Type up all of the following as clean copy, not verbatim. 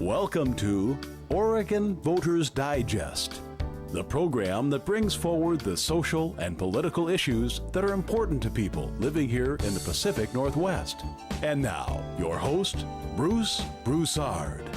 Welcome to Oregon Voters Digest, the program that brings forward the social and political issues that are important to people living here in the Pacific Northwest. And now, your host, Bruce Broussard.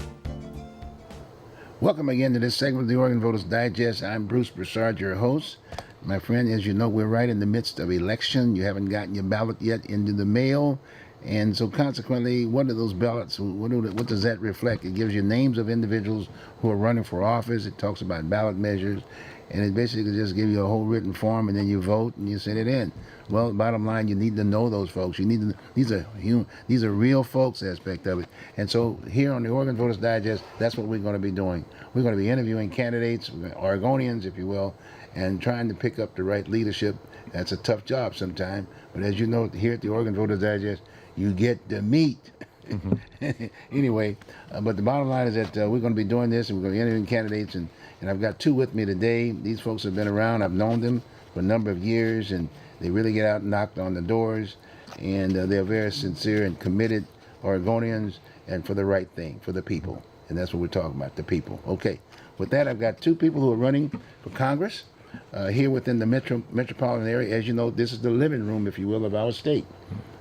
Welcome again to this segment of the Oregon Voters Digest. I'm Bruce Broussard, your host. My friend, as you know, we're right in the midst of election. You haven't gotten your ballot yet into the mail. And so consequently, what are those ballots? What does that reflect? It gives you names of individuals who are running for office. It talks about ballot measures. And it basically just gives you a whole written form, and then you vote and you send it in. Well, bottom line, you need to know those folks. You need to. These are real folks aspect of it. And so here on the Oregon Voters Digest, that's what we're going to be doing. We're going to be interviewing candidates, Oregonians, if you will, and trying to pick up the right leadership. That's a tough job sometimes. But as you know, here at the Oregon Voters Digest, you get the meat. Mm-hmm. Anyway, but the bottom line is that we're going to be doing this, and we're going to be interviewing candidates, and I've got two with me today. These folks have been around. I've known them for a number of years, and they really get out and knock on the doors, and they're very sincere and committed Oregonians, and for the right thing, for the people. And that's what we're talking about, the people. Okay, with that, I've got two people who are running for Congress here within the metropolitan area. As you know, this is the living room, if you will, of our state.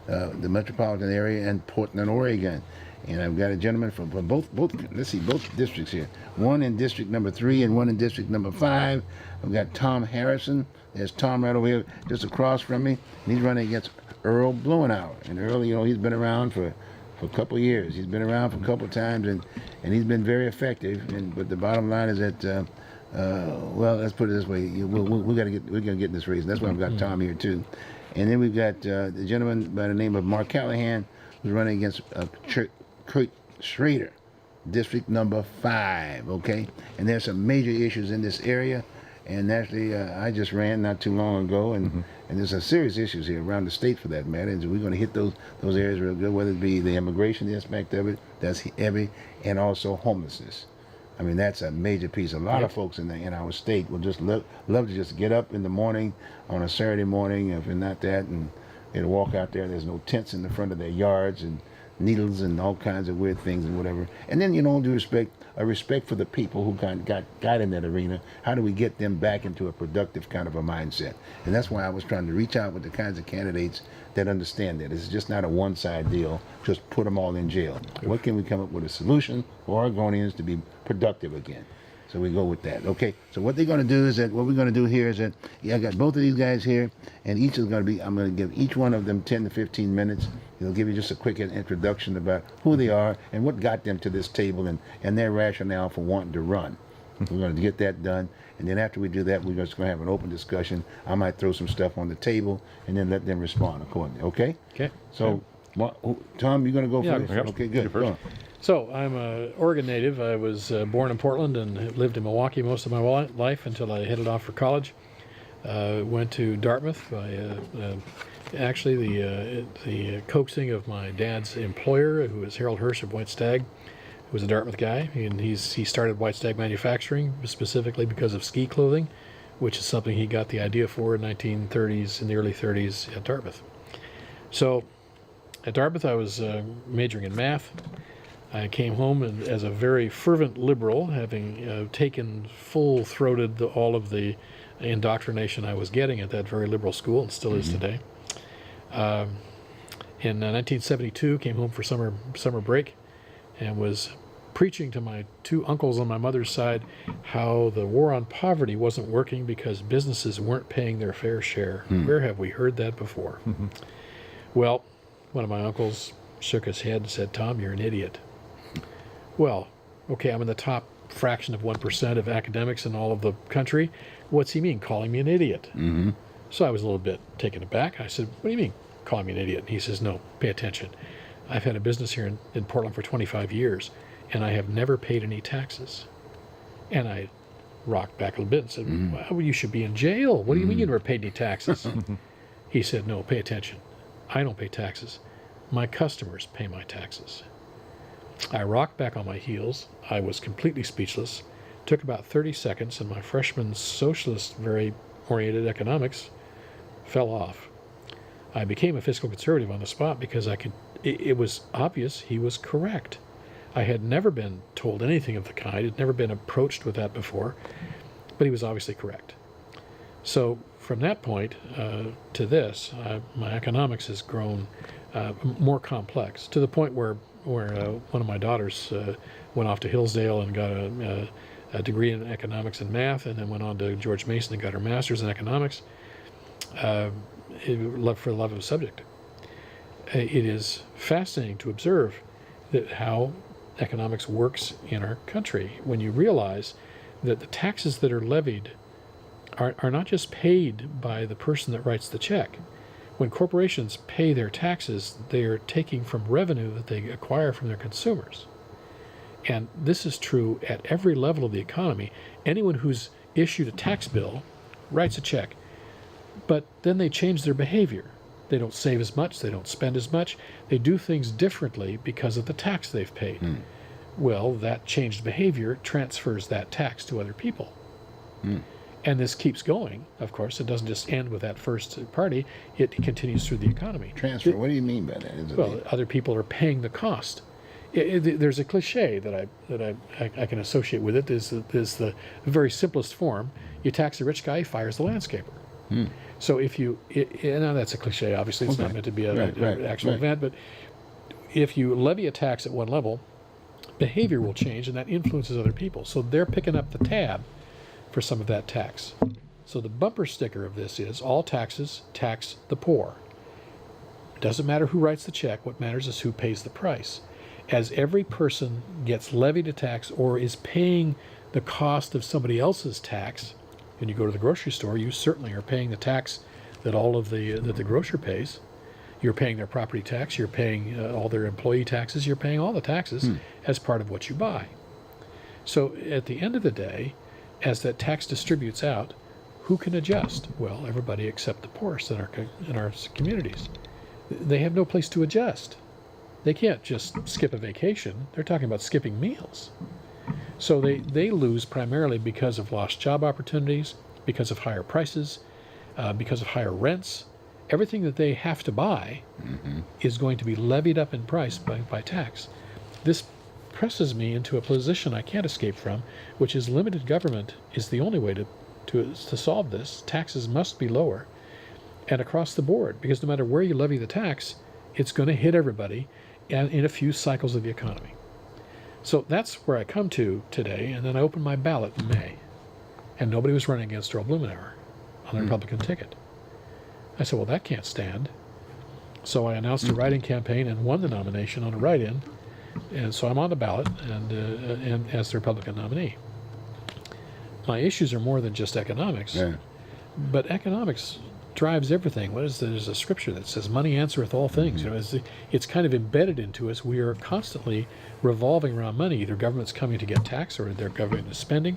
The metropolitan area and Portland, Oregon. And I've got a gentleman from both districts here. One in District number 3 and one in District number 5. I've got Tom Harrison. There's Tom right over here just across from me. And he's running against Earl Blumenauer. And Earl, you know, he's been around for a couple of years. He's been around for a couple of times, and he's been very effective. But the bottom line is that, well, let's put it this way. We're gonna get in this race. That's why I've got Tom here too. And then we've got the gentleman by the name of Mark Callahan, who's running against Kurt Schrader, District number 5, okay? And there's some major issues in this area. And actually, I just ran not too long ago, and there's some serious issues here around the state for that matter. And so we're going to hit those areas real good, whether it be the immigration aspect of it, that's heavy, and also homelessness. I mean, that's a major piece. A lot of folks in our state will just love to just get up in the morning on a Saturday morning, if not that, and they'll walk out there. There's no tents in the front of their yards and needles and all kinds of weird things and whatever. And then, you know, a respect for the people who got in that arena. How do we get them back into a productive kind of a mindset? And that's why I was trying to reach out with the kinds of candidates that understand that. It's just not a one-side deal. Just put them all in jail. What can we come up with a solution for Oregonians to be productive again? So we go with that. Okay, so what we're going to do here is that, I got both of these guys here, and each is going to be, I'm going to give each one of them 10 to 15 minutes. They'll give you just a quick introduction about who they are and what got them to this table and their rationale for wanting to run. We're going to get that done, and then after we do that, we're just going to have an open discussion. I might throw some stuff on the table and then let them respond accordingly, okay? Okay. So, Tom, you're going to go first? Yep. Okay, good. Go So I'm an Oregon native. I was born in Portland and lived in Milwaukee most of my life until I headed off for college. Went to Dartmouth by actually the coaxing of my dad's employer, who was Harold Hirsch of White Stag, who was a Dartmouth guy, and he started White Stag Manufacturing specifically because of ski clothing, which is something he got the idea for in the early 30s at Dartmouth. So at Dartmouth I was majoring in math. I came home as a very fervent liberal, having taken full-throated all of the indoctrination I was getting at that very liberal school, and still is today. In 1972, came home for summer break, and was preaching to my two uncles on my mother's side how the war on poverty wasn't working because businesses weren't paying their fair share. Where have we heard that before? Well, one of my uncles shook his head and said, "Tom, you're an idiot." Well, okay, I'm in the top fraction of 1% of academics in all of the country. What's he mean, calling me an idiot? So I was a little bit taken aback. I said, "What do you mean, calling me an idiot?" And he says, "No, pay attention. I've had a business here in Portland for 25 years, and I have never paid any taxes." And I rocked back a little bit and said, "Well, you should be in jail. What do you mean you never paid any taxes?" He said, "No, pay attention. I don't pay taxes. My customers pay my taxes." I rocked back on my heels. I was completely speechless. Took about 30 seconds, and my freshman socialist, very oriented economics fell off. I became a fiscal conservative on the spot because it was obvious he was correct. I had never been told anything of the kind, had never been approached with that before, but he was obviously correct. So from that point to this, my economics has grown more complex, to the point where one of my daughters went off to Hillsdale and got a degree in economics and math, and then went on to George Mason and got her master's in economics for the love of the subject. It is fascinating to observe that how economics works in our country when you realize that the taxes that are levied are not just paid by the person that writes the check. When corporations pay their taxes, they are taking from revenue that they acquire from their consumers. And this is true at every level of the economy. Anyone who's issued a tax bill writes a check, but then they change their behavior. They don't save as much, they don't spend as much, they do things differently because of the tax they've paid. Well, that changed behavior transfers that tax to other people. And this keeps going, of course. It doesn't just end with that first party. It continues through the economy. Transfer, what do you mean by that? Well, other people are paying the cost. There's a cliche that I can associate with it. Is the very simplest form. You tax a rich guy, he fires the landscaper. So if you, now that's a cliche, obviously. It's not meant to be an actual event. But if you levy a tax at one level, behavior will change, and that influences other people. So they're picking up the tab for some of that tax. So the bumper sticker of this is all taxes tax the poor. It doesn't matter who writes the check. What matters is who pays the price. As every person gets levied a tax or is paying the cost of somebody else's tax, when you go to the grocery store, you certainly are paying the tax that that the grocer pays. You're paying their property tax, you're paying all their employee taxes, you're paying all the taxes as part of what you buy. So at the end of the day, as that tax distributes out, who can adjust? Well, everybody except the poorest in our communities. They have no place to adjust. They can't just skip a vacation. They're talking about skipping meals. So they lose primarily because of lost job opportunities, because of higher prices, because of higher rents. Everything that they have to buy is going to be levied up in price by tax. This presses me into a position I can't escape from, which is limited government is the only way to solve this. Taxes must be lower and across the board, because no matter where you levy the tax, it's going to hit everybody and in a few cycles of the economy. So that's where I come to today, and then I opened my ballot in May, and nobody was running against Earl Blumenauer on the Republican ticket. I said, well, that can't stand. So I announced a write-in campaign and won the nomination on a write-in, and so I'm on the ballot and as the Republican nominee. My issues are more than just economics, but economics drives everything. There's a scripture that says, money answereth all things. You know, it's kind of embedded into us. We are constantly revolving around money. Either government's coming to get tax, or their government is spending,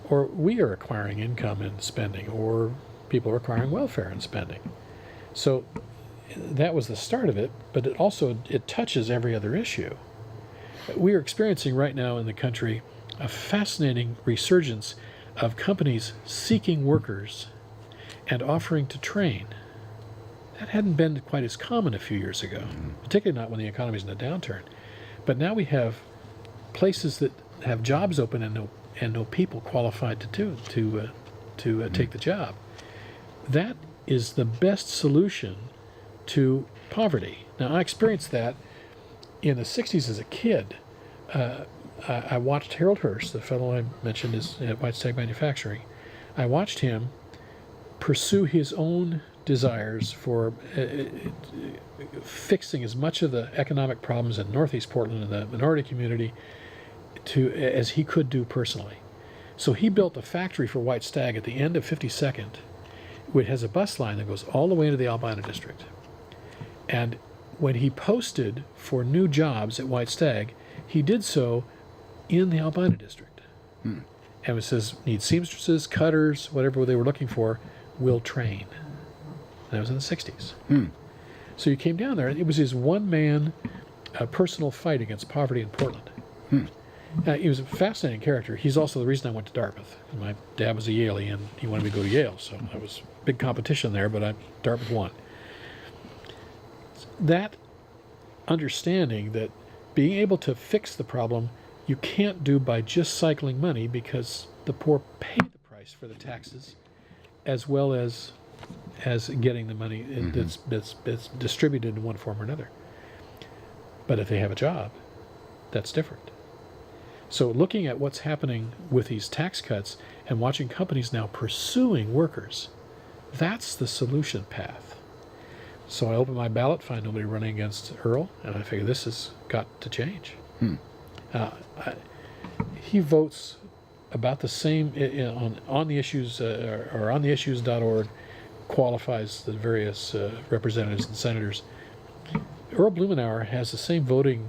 or we are acquiring income and spending, or people are acquiring welfare and spending. So that was the start of it, but it touches every other issue. We are experiencing right now in the country a fascinating resurgence of companies seeking workers and offering to train. That hadn't been quite as common a few years ago, particularly not when the economy's in a downturn. But now we have places that have jobs open and no people qualified to take the job. That is the best solution to poverty. Now, I experienced that in the 60s as a kid. I watched Harold Hearst, the fellow I mentioned is at White Stag Manufacturing. I watched him pursue his own desires for fixing as much of the economic problems in Northeast Portland and the minority community as he could do personally. So he built a factory for White Stag at the end of 52nd, which has a bus line that goes all the way into the Albina district. And when he posted for new jobs at White Stag, he did so in the Albina district. And it says, need seamstresses, cutters, whatever they were looking for, will train. That was in the 60s. So he came down there. It was his one-man personal fight against poverty in Portland. He was a fascinating character. He's also the reason I went to Dartmouth. My dad was a Yalie, and he wanted me to go to Yale, so there was big competition there, but Dartmouth won. That understanding that being able to fix the problem, you can't do by just cycling money, because the poor pay the price for the taxes, as well as getting the money that's distributed in one form or another. But if they have a job, that's different. So looking at what's happening with these tax cuts and watching companies now pursuing workers, that's the solution path. So I open my ballot, find nobody running against Earl, and I figure this has got to change. He votes about the same on the issues, or on the issues.org, qualifies the various representatives and senators. Earl Blumenauer has the same voting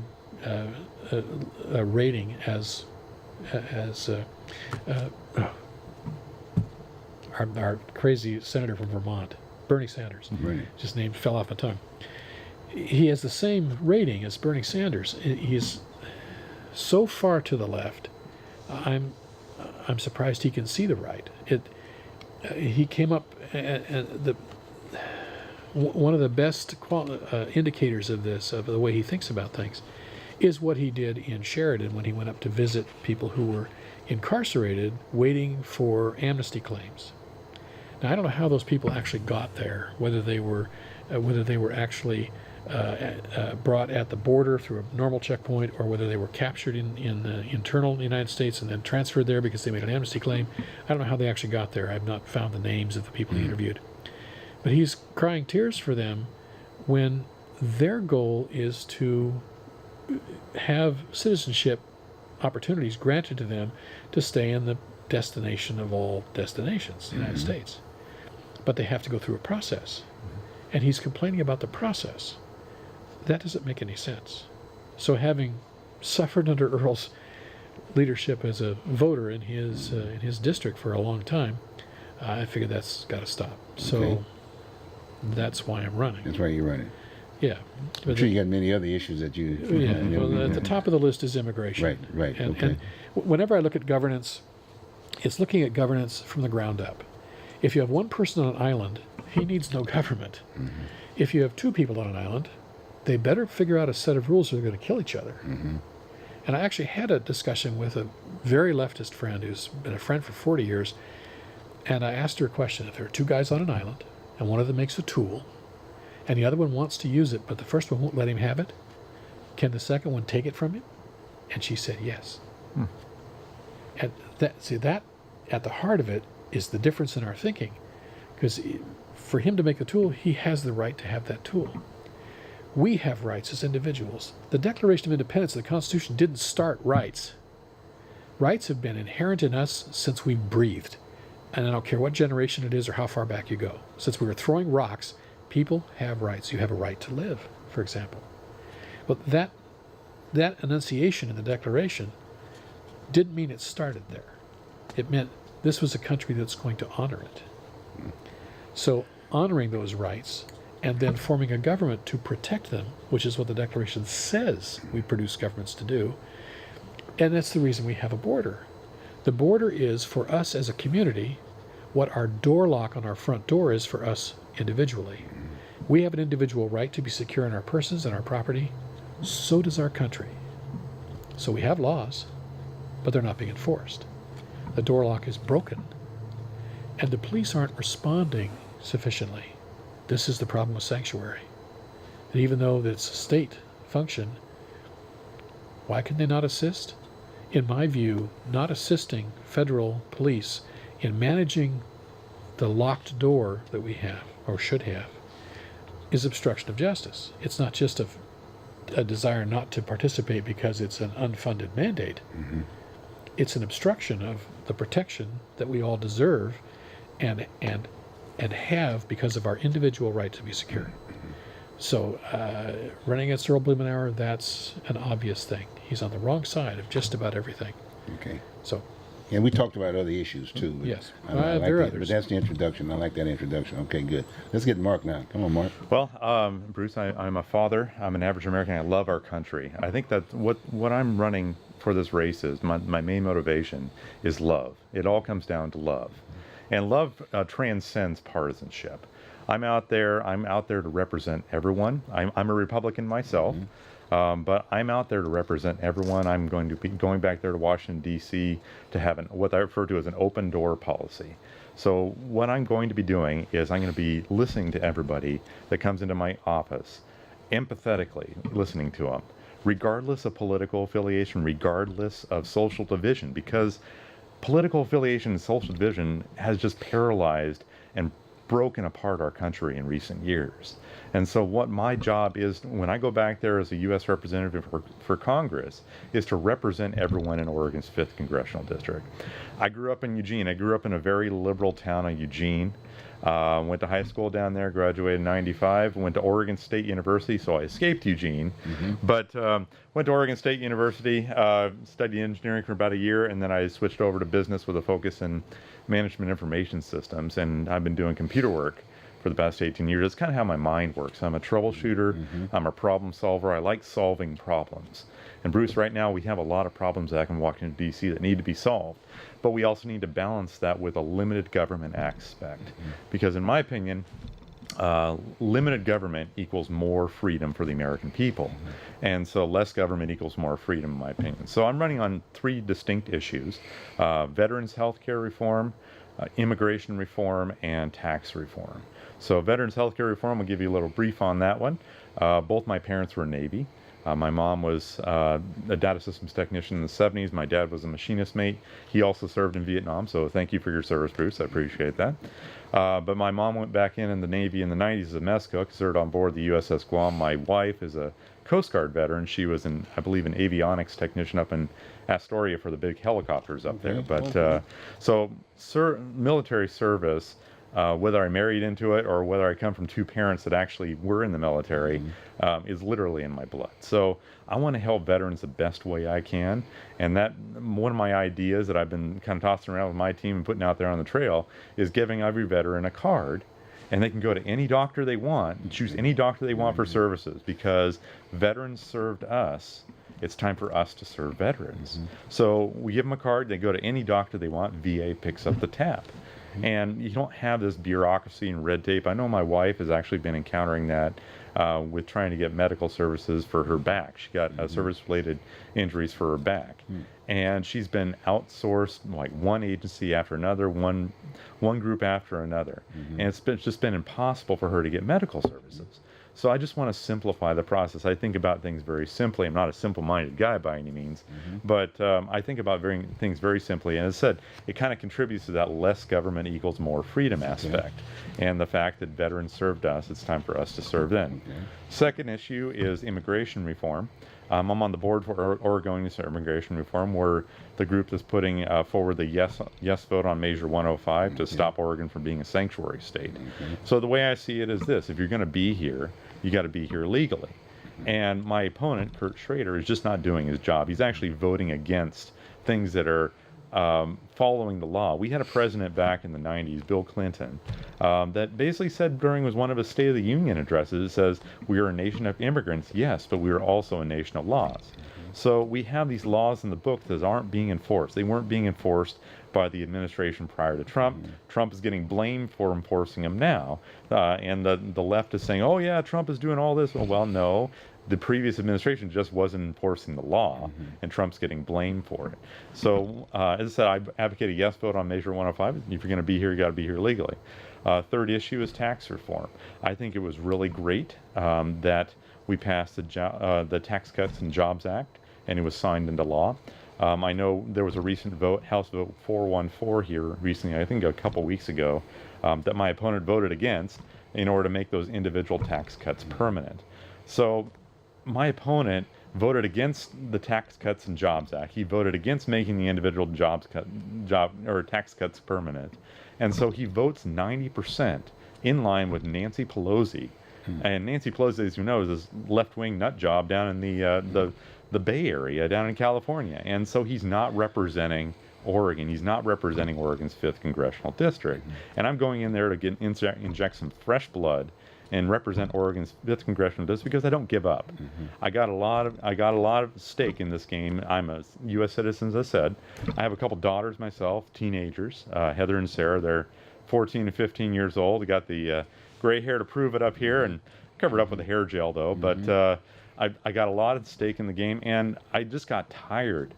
rating as our crazy senator from Vermont, Bernie Sanders. Right. Just name fell off my tongue. He has the same rating as Bernie Sanders. He's so far to the left. I'm surprised he can see the right. He came up one of the best indicators of this, of the way he thinks about things, is what he did in Sheridan when he went up to visit people who were incarcerated waiting for amnesty claims. Now, I don't know how those people actually got there, whether they were actually brought at the border through a normal checkpoint, or whether they were captured in the internal United States and then transferred there because they made an amnesty claim. I don't know how they actually got there. I've not found the names of the people he interviewed. But he's crying tears for them when their goal is to have citizenship opportunities granted to them to stay in the destination of all destinations, the United States. But they have to go through a process. And he's complaining about the process. That doesn't make any sense. So having suffered under Earl's leadership as a voter in his district for a long time, I figured that's got to stop. So that's why I'm running. That's why you're running. Yeah. I'm sure you got many other issues that you... Yeah, well, at the top of the list is immigration. Right, And whenever I look at governance, it's looking at governance from the ground up. If you have one person on an island, he needs no government. If you have two people on an island, they better figure out a set of rules or they're going to kill each other. And I actually had a discussion with a very leftist friend who's been a friend for 40 years, and I asked her a question. If there are two guys on an island, and one of them makes a tool, and the other one wants to use it, but the first one won't let him have it, can the second one take it from him? And she said yes. And that at the heart of it is the difference in our thinking. Because for him to make the tool, he has the right to have that tool. We have rights as individuals. The Declaration of Independence and the Constitution didn't start rights. Rights have been inherent in us since we breathed. And I don't care what generation it is or how far back you go. Since we were throwing rocks, people have rights. You have a right to live, for example. But that enunciation in the Declaration didn't mean it started there. It meant this was a country that's going to honor it. So honoring those rights and then forming a government to protect them, which is what the Declaration says we produce governments to do, and that's the reason we have a border. The border is, for us as a community, what our door lock on our front door is for us individually. We have an individual right to be secure in our persons and our property. So does our country. So we have laws, but they're not being enforced. The door lock is broken, and the police aren't responding sufficiently. This is the problem with sanctuary. And even though it's a state function, why can they not assist? In my view, not assisting federal police in managing the locked door that we have, or should have, is obstruction of justice. It's not just a desire not to participate because it's an unfunded mandate. It's an obstruction of the protection that we all deserve and have because of our individual right to be secure. So running against Earl Blumenauer, that's an obvious thing. He's on the wrong side of just about everything. Okay. So. And we talked about other issues too. Yes. I like there are that, others. but that's the introduction. I like that introduction. Okay, good. Let's get Mark now. Come on, Mark. Well, Bruce, I'm a father. I'm an average American. I love our country. I think that what I'm running for this race is, my main motivation is love. It all comes down to love. And love transcends partisanship. I'm out there to represent everyone. I'm a Republican myself. But I'm out there to represent everyone. I'm going to be going back there to Washington, D.C. to have what I refer to as an open door policy. So what I'm going to be doing is I'm going to be listening to everybody that comes into my office, empathetically listening to them, regardless of political affiliation, regardless of social division, because political affiliation and social division has just paralyzed and broken apart our country in recent years. And so what my job is when I go back there as a U.S. representative for Congress is to represent everyone in Oregon's 5th Congressional District. I grew up in Eugene. I grew up in a very liberal town of Eugene. Went to high school down there, graduated in 95, went to Oregon State University, so I escaped Eugene, but went to Oregon State University, studied engineering for about a year, and then I switched over to business with a focus in management information systems, and I've been doing computer work for the past 18 years. That's kind of how my mind works. I'm a troubleshooter. I'm a problem solver. I like solving problems. And Bruce, right now we have a lot of problems that can walk into D.C. that need to be solved. But we also need to balance that with a limited government aspect. Because in my opinion, limited government equals more freedom for the American people. And so less government equals more freedom, in my opinion. So I'm running on 3 distinct issues: veterans health care reform, immigration reform, and tax reform. So veterans health care reform, I'll give you a little brief on that one. Both my parents were Navy. My mom was a data systems technician in the 70s. My dad was a machinist mate. He also served in Vietnam, so thank you for your service, Bruce. I appreciate that. But my mom went back in the Navy in the 90s as a mess cook, served on board the USS Guam. My wife is a Coast Guard veteran. She was, I believe, an avionics technician up in Astoria for the big helicopters up there. But so military service, whether I married into it or whether I come from 2 parents that actually were in the military, is literally in my blood. So I want to help veterans the best way I can. And that one of my ideas that I've been kind of tossing around with my team and putting out there on the trail is giving every veteran a card, and they can go to any doctor they want and choose any doctor they want for services, because veterans served us. It's time for us to serve veterans. So we give them a card, they go to any doctor they want, VA picks up the tab. And you don't have this bureaucracy and red tape. I know my wife has actually been encountering that with trying to get medical services for her back. She got service-related injuries for her back. And she's been outsourced, like one agency after another, one group after another. And it's just been impossible for her to get medical services. So I just want to simplify the process. I think about things very simply. I'm not a simple-minded guy by any means, but I think about things very simply. And as I said, it kind of contributes to that less government equals more freedom aspect. And the fact that veterans served us, it's time for us to serve them. Second issue is immigration reform. I'm on the board for Oregon Immigration Reform. We're the group that's putting forward the yes vote on Measure 105 to stop Oregon from being a sanctuary state. So the way I see it is this: if you're going to be here, you got to be here legally. And my opponent, Kurt Schrader, is just not doing his job. He's actually voting against things that are following the law. We had a president back in the 90s, Bill Clinton, that basically said during one of his State of the Union addresses, it says, we are a nation of immigrants, yes, but we are also a nation of laws. So we have these laws in the book that aren't being enforced. They weren't being enforced by the administration prior to Trump. Trump is getting blamed for enforcing them now. And the left is saying, oh yeah, Trump is doing all this. Well, no. The previous administration just wasn't enforcing the law, and Trump's getting blamed for it. So, as I said, I advocate a yes vote on Measure 105. If you're going to be here, you got to be here legally. Third issue is tax reform. I think it was really great that we passed the Tax Cuts and Jobs Act, and it was signed into law. I know there was a recent vote, House Vote 414 here recently, I think a couple weeks ago, that my opponent voted against in order to make those individual tax cuts permanent. So my opponent voted against the Tax Cuts and Jobs Act. He voted against making the individual tax cuts permanent. And so he votes 90% in line with Nancy Pelosi. And Nancy Pelosi, as you know, is this left-wing nut job down in the Bay Area, down in California. And so he's not representing Oregon. He's not representing Oregon's 5th Congressional District. And I'm going in there to inject some fresh blood and represent Oregon's 5th Congressional District because I don't give up. I got a lot of stake in this game. I'm a U.S. citizen, as I said. I have a couple daughters myself, teenagers, Heather and Sarah. They're 14 and 15 years old. We got the gray hair to prove it up here, and covered up with a hair gel though. But I got a lot at stake in the game, and I just got tired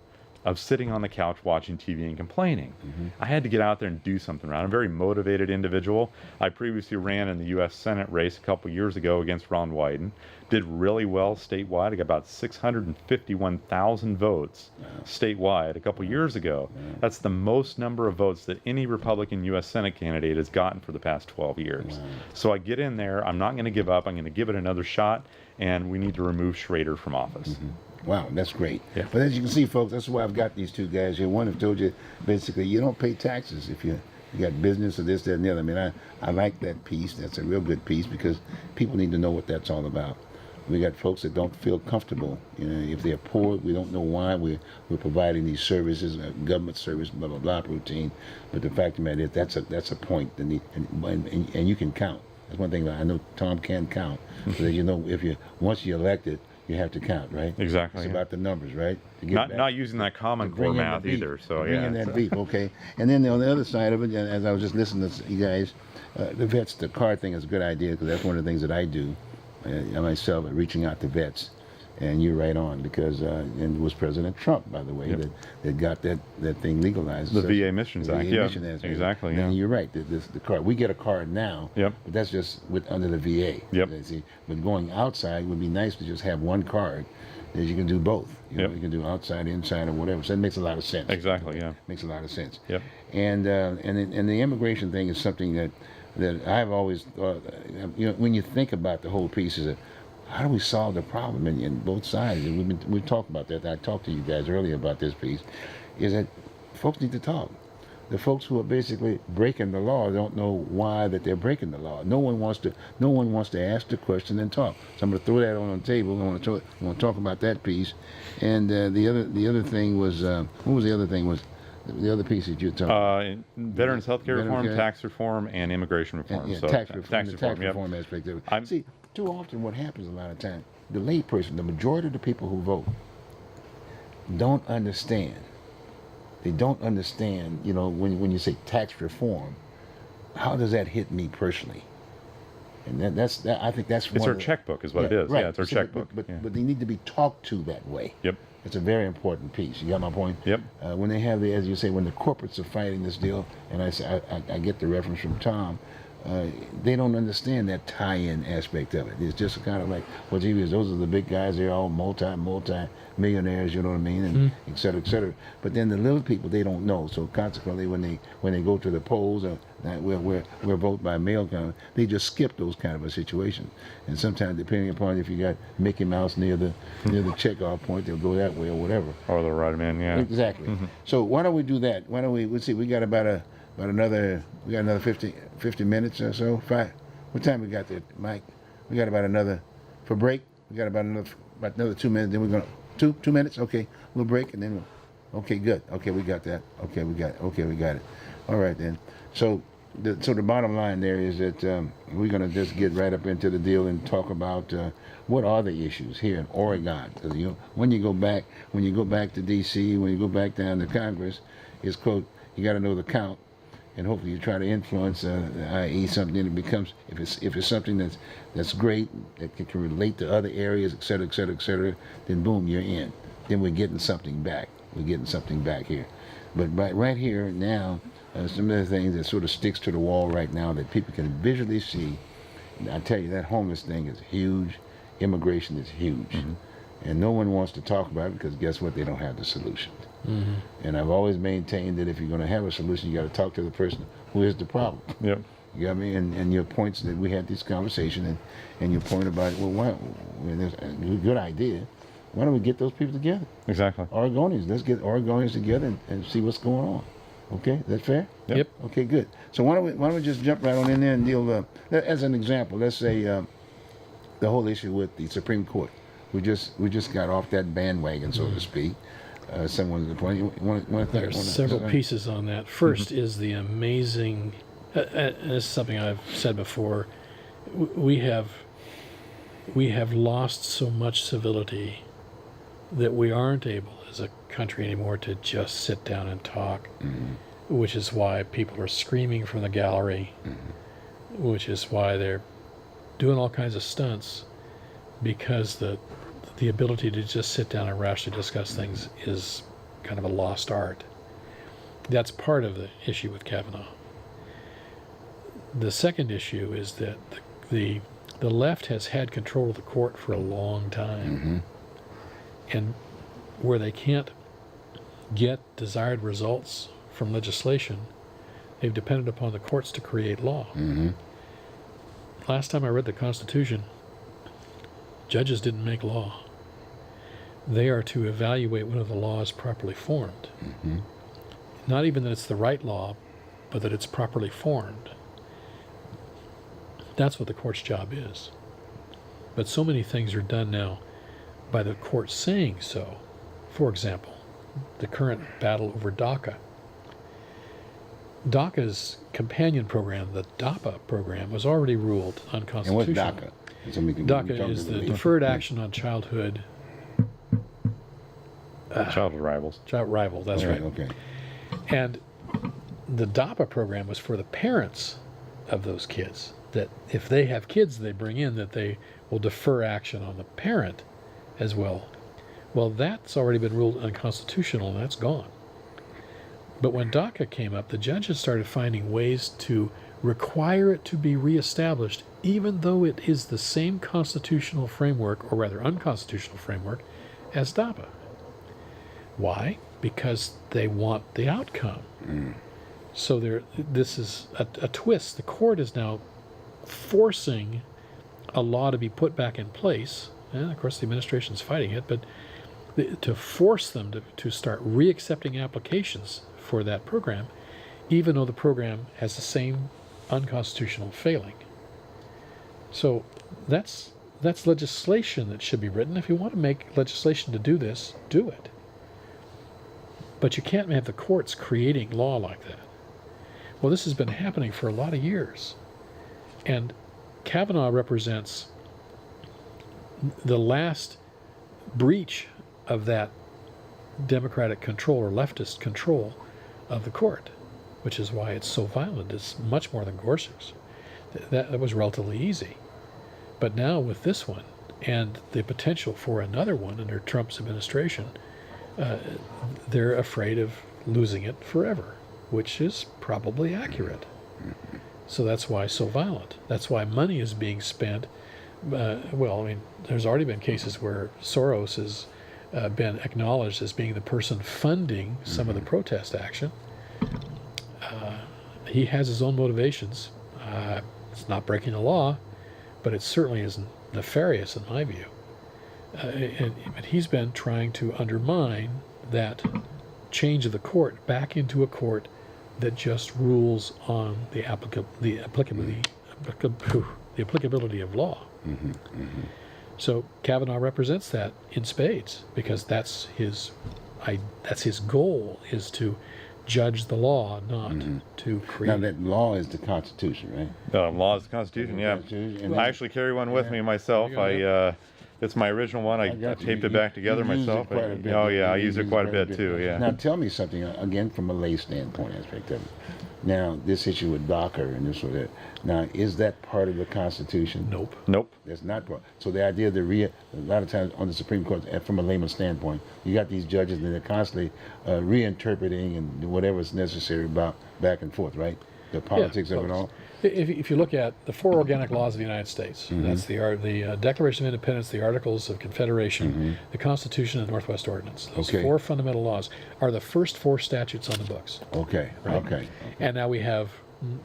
of sitting on the couch watching TV and complaining. I had to get out there and do something around. I'm a very motivated individual. I previously ran in the U.S. Senate race a couple years ago against Ron Wyden. Did really well statewide. I got about 651,000 votes statewide a couple years ago. That's the most number of votes that any Republican U.S. Senate candidate has gotten for the past 12 years. So I get in there. I'm not going to give up. I'm going to give it another shot, and we need to remove Schrader from office. Wow, that's great. Yeah. But as you can see, folks, that's why I've got these two guys here. One have told you, basically, you don't pay taxes if you got business or this, that, and the other. I mean, I like that piece. That's a real good piece because people need to know what that's all about. We got folks that don't feel comfortable. You know, if they're poor, we don't know why we're providing these services, government service, blah, blah, blah, routine. But the fact of the matter is, that's a point. That and you can count. That's one thing that I know Tom can count. So that you know, once you're elected, you have to count, right? Exactly. It's about the numbers, right? Not using that Common Core math either. So bring in that beef, okay. And then on the other side of it, as I was just listening to you guys, the vets, the card thing is a good idea because that's one of the things that I do myself, reaching out to vets. And you're right on because and it was President Trump, by the way, that got that thing legalized. The VA Missions Act, exactly. And you're right. The card, we get a card now, but that's just under the VA. See, but going outside would be nice to just have one card, that you can do both. You know, you can do outside, inside, or whatever. So it makes a lot of sense. Exactly. Yeah. Makes a lot of sense. Yep. And the immigration thing is something that I've always thought. You know, when you think about the whole piece, is that how do we solve the problem in both sides? And we've talked about that. I talked to you guys earlier about this piece. Is that folks need to talk. The folks who are basically breaking the law don't know why that they're breaking the law. No one wants to ask the question and talk. So I'm going to throw that on the table. I want to talk about that piece. And the other thing was what was the other thing was. The other piece that you talked about? Veterans health care reform, tax reform, and immigration reform. Yeah, so tax reform yep. aspect of it. See, too often what happens a lot of times, the layperson, the majority of the people who vote, don't understand. They don't understand, you know, when you say tax reform, how does that hit me personally? And I think that's it's our checkbook is what it is. Right. Yeah, it's our checkbook. But they need to be talked to that way. Yep. It's a very important piece. You got my point? Yep. When they have as you say, when the corporates are fighting this deal, and I get the reference from Tom, they don't understand that tie-in aspect of it. It's just kind of like, well, gee, those are the big guys. They're all multi-millionaires, you know what I mean, and et cetera, et cetera. But then the little people, they don't know. So consequently, when they go to the polls, where vote by mail, they just skip those kind of a situation. And sometimes, depending upon if you got Mickey Mouse near the checkoff point, they'll go that way or whatever. Or they'll write them in, yeah. Exactly. So why don't we do that? Why don't we? Let's see. We got about another 50 minutes or so. What time we got there, Mike? We got about another for break. We got about another 2 minutes. Then we're gonna 2 minutes. Okay, we'll break and then okay, good. Okay, we got that. Okay, we got it. Okay, we got it. All right then. So the bottom line there is that we're gonna just get right up into the deal and talk about what are the issues here in Oregon. Because when you go back to D.C., when you go back down to Congress, it's quote, you got to know the count. And hopefully you try to influence, i.e., something that becomes, if it's something that's great, that can relate to other areas, et cetera, et cetera, et cetera, then boom, you're in. Then we're getting something back. We're getting something back here. But right here now, some of the things that sort of sticks to the wall right now that people can visually see, I tell you, that homeless thing is huge. Immigration is huge. And no one wants to talk about it because guess what? They don't have the solution. And I've always maintained that if you're going to have a solution, you got to talk to the person who is the problem. Yep. You got me? And your points that we had this conversation and your point about, well, why? There's a good idea. Why don't we get those people together? Exactly. Oregonians. Let's get Oregonians together and see what's going on. Okay, is that fair? Yep. Okay, good. So why don't we just jump right on in there and deal, as an example, let's say the whole issue with the Supreme Court. We just got off that bandwagon, so to speak. Someone's the point. There's several pieces on that. First is the amazing, and this is something I've said before. We have lost so much civility that we aren't able as a country anymore to just sit down and talk, which is why people are screaming from the gallery, which is why they're doing all kinds of stunts because the ability to just sit down and rationally discuss things is kind of a lost art. That's part of the issue with Kavanaugh. The second issue is that the left has had control of the court for a long time. And where they can't get desired results from legislation, they've depended upon the courts to create law. Last time I read the Constitution, judges didn't make law. They are to evaluate whether the law is properly formed. Not even that it's the right law, but that it's properly formed. That's what the court's job is. But so many things are done now by the court saying so. For example, the current battle over DACA. DACA's companion program, the DAPA program, was already ruled unconstitutional. And what's DACA? DACA is the Deferred Action on Childhood... Childhood Rivals. Child rival, that's right. Okay. And the DAPA program was for the parents of those kids, that if they have kids they bring in, that they will defer action on the parent as well. Well, that's already been ruled unconstitutional, and that's gone. But when DACA came up, the judges started finding ways to require it to be reestablished, even though it is the same constitutional framework, or rather unconstitutional framework, as DAPA. Why? Because they want the outcome. So this is a twist. The court is now forcing a law to be put back in place, and of course the administration's fighting it, but to force them to start reaccepting applications for that program, even though the program has the same unconstitutional failing. So that's legislation that should be written. If you want to make legislation to do this, do it. But you can't have the courts creating law like that. Well, this has been happening for a lot of years. And Kavanaugh represents the last breach of that Democratic control or leftist control of the court, which is why it's so violent. It's much more than Gorsuch's. That was relatively easy. But now with this one, and the potential for another one under Trump's administration, they're afraid of losing it forever, which is probably accurate. So that's why it's so violent. That's why money is being spent. Well, I mean, there's already been cases where Soros has been acknowledged as being the person funding some of the protest action. He has his own motivations. It's not breaking the law, but it certainly is nefarious in my view. But he's been trying to undermine that change of the court back into a court that just rules on the applicability of law. So Kavanaugh represents that in spades, because that's his goal, is to judge the law, not to create. Now that law is the Constitution, right? The law is the Constitution, yeah. I actually carry one with me myself. It's my original one. I taped it back together myself. I use it quite a bit too, yeah. Now tell me something, again, from a lay standpoint aspect of it. Now, this issue with DACA and this or that, now, is that part of the Constitution? Nope. That's not part. So the idea that a lot of times on the Supreme Court, from a layman's standpoint, you got these judges and they're constantly reinterpreting and whatever's necessary about back and forth, right? The politics of it all. If you look at the 4 organic laws of the United States, that's the Declaration of Independence, the Articles of Confederation, the Constitution, and the Northwest Ordinance. Those 4 fundamental laws are the first 4 statutes on the books. Okay. And now we have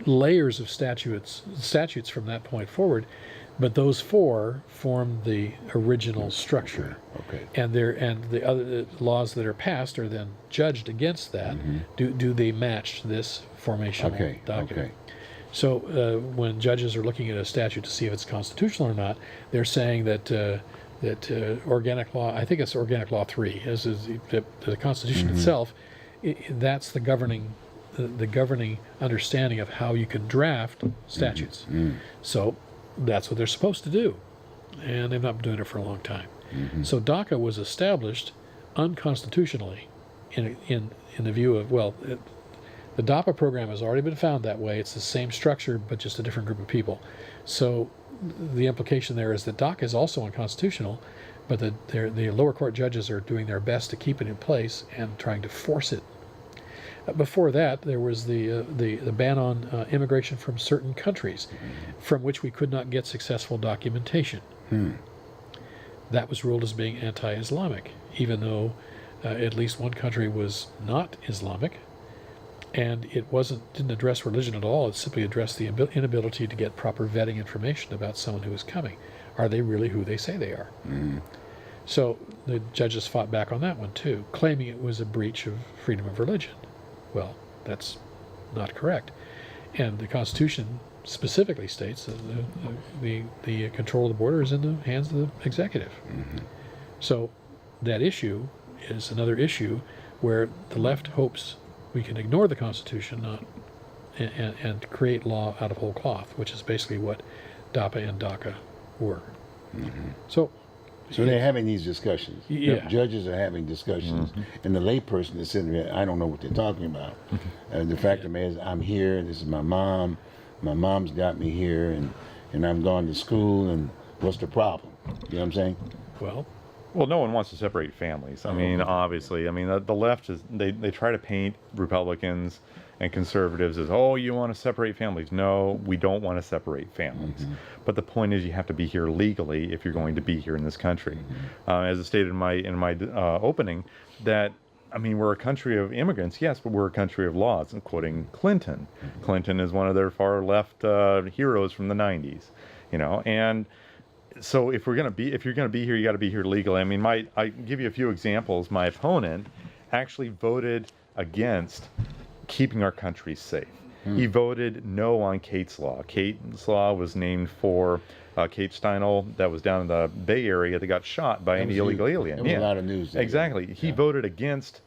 layers of statutes from that point forward, but those 4 form the original structure. Okay. And the other laws that are passed are then judged against that. Do they match this formational document? Okay. So when judges are looking at a statute to see if it's constitutional or not, they're saying that organic law, I think it's Organic Law 3, the Constitution itself, that's the governing understanding of how you can draft statutes. So that's what they're supposed to do, and they've not been doing it for a long time. So DACA was established unconstitutionally in the view of, the DAPA program has already been found that way. It's the same structure, but just a different group of people. So the implication there is that DACA is also unconstitutional, but the lower court judges are doing their best to keep it in place and trying to force it. Before that, there was the ban on immigration from certain countries, from which we could not get successful documentation. That was ruled as being anti-Islamic, even though at least one country was not Islamic, and it didn't address religion at all. It simply addressed the inability to get proper vetting information about someone who is coming. Are they really who they say they are? So the judges fought back on that one too, claiming it was a breach of freedom of religion. Well, that's not correct. And the Constitution specifically states that the control of the border is in the hands of the executive. So that issue is another issue where the left hopes we can ignore the Constitution and create law out of whole cloth, which is basically what DAPA and DACA were. So they're having these discussions. Yeah. The judges are having discussions, and the layperson is sitting there, I don't know what they're talking about. The fact of the matter is, I'm here, this is my mom. My mom's got me here, and I've gone to school, and what's the problem? You know what I'm saying? Well, no one wants to separate families. I mean, obviously, I mean, the left is, they try to paint Republicans and conservatives as, oh, you want to separate families. No, we don't want to separate families. But the point is, you have to be here legally if you're going to be here in this country. As I stated in my opening, that, I mean, we're a country of immigrants, yes, but we're a country of laws. I'm quoting Clinton. Clinton is one of their far left heroes from the 90s, you know, and so if you're going to be here, you got to be here legally. I mean, I give you a few examples. My opponent actually voted against keeping our country safe. He voted no on Kate's Law. Kate's Law was named for Kate Steinle, that was down in the Bay Area, that got shot by an illegal alien. There was a lot of news there. Exactly. He voted against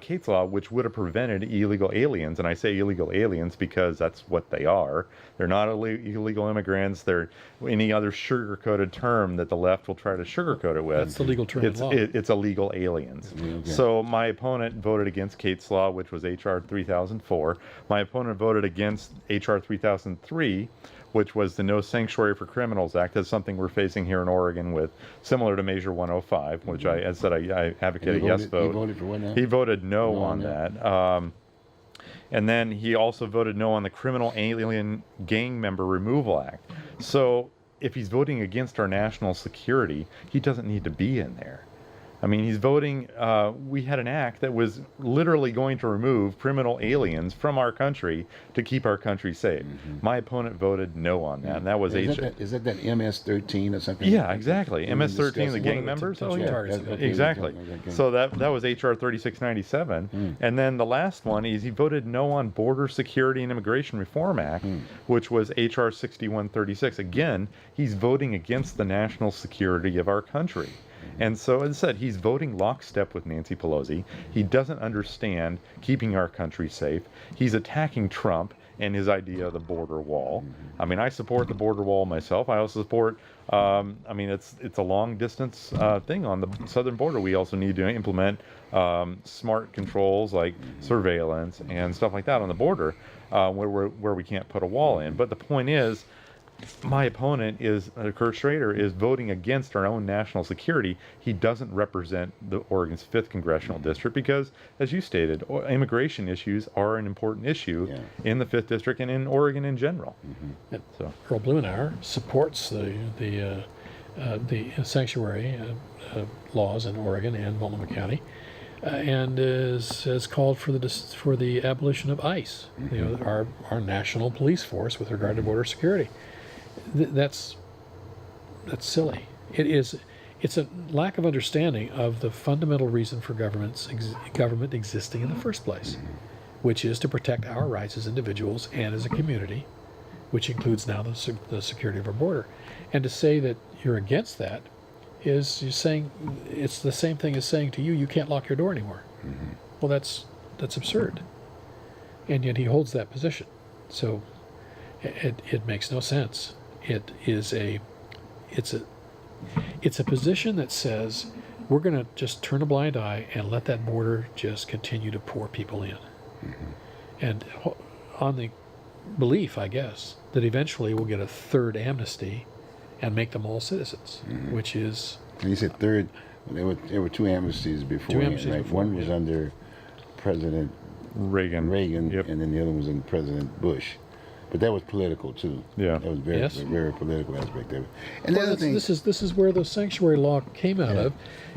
Kate's Law, which would have prevented illegal aliens, and I say illegal aliens because that's what they are. They're not illegal immigrants. They're any other sugar-coated term that the left will try to sugarcoat it with. That's the legal term in law. It's illegal aliens. So my opponent voted against Kate's Law, which was H.R. 3004. My opponent voted against H.R. 3003, which was the No Sanctuary for Criminals Act. That's something we're facing here in Oregon with, similar to Measure 105, which I advocated a yes vote. He voted for what now? He voted no on that. And then he also voted no on the Criminal Alien Gang Member Removal Act. So if he's voting against our national security, he doesn't need to be in there. I mean, he's voting, we had an act that was literally going to remove criminal aliens from our country to keep our country safe. My opponent voted no on that, and that was Is that that MS-13 or something? Yeah, exactly. MS-13, the gang members? Oh, yeah. Exactly. So that was H.R. 3697. And then the last one is he voted no on Border Security and Immigration Reform Act, which was H.R. 6136. Again, he's voting against the national security of our country. And so, as I said, he's voting lockstep with Nancy Pelosi. He doesn't understand keeping our country safe. He's attacking Trump and his idea of the border wall. I mean, I support the border wall myself. I also support, I mean, it's a long distance thing on the southern border. We also need to implement smart controls like surveillance and stuff like that on the border where we can't put a wall in. But the point is, my opponent is Kurt Schrader is voting against our own national security. He doesn't represent the Oregon's 5th congressional district because, as you stated, immigration issues are an important issue in the 5th district and in Oregon in general. So Earl Blumenauer supports the sanctuary laws in Oregon and Multnomah County, and has called for the abolition of ICE, you know, our national police force with regard to border security. That's silly. It's a lack of understanding of the fundamental reason for government existing in the first place, which is to protect our rights as individuals and as a community, which includes now the security of our border. And to say that you're against that is you're saying it's the same thing as saying to you can't lock your door anymore. Well, that's absurd. And yet he holds that position. So it makes no sense. It's a position that says we're going to just turn a blind eye and let that border just continue to pour people in. And on the belief, I guess, that eventually we'll get a third amnesty and make them all citizens, which is... And you said third, there were two amnesties before, right? Before, One was under President Reagan. Yep. And then the other was under President Bush. But that was political too. Yeah. That was very, Yes. very political aspect of it. And the Well, other thing, this is where the sanctuary law came out of.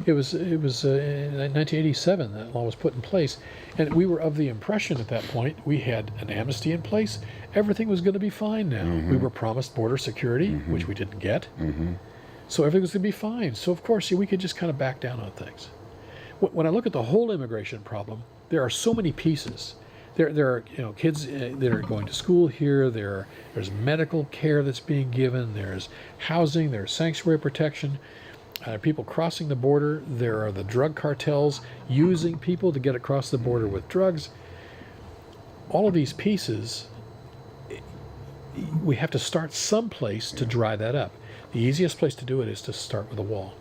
It was in 1987 that law was put in place, and we were of the impression at that point we had an amnesty in place. Everything was going to be fine now. We were promised border security, which we didn't get. So everything was going to be fine. So of course we could just kind of back down on things. When I look at the whole immigration problem, there are so many pieces. There are kids that are going to school here. There's medical care that's being given. There's housing. There's sanctuary protection. People crossing the border. There are the drug cartels using people to get across the border with drugs. All of these pieces, we have to start someplace to dry that up. The easiest place to do it is to start with a wall.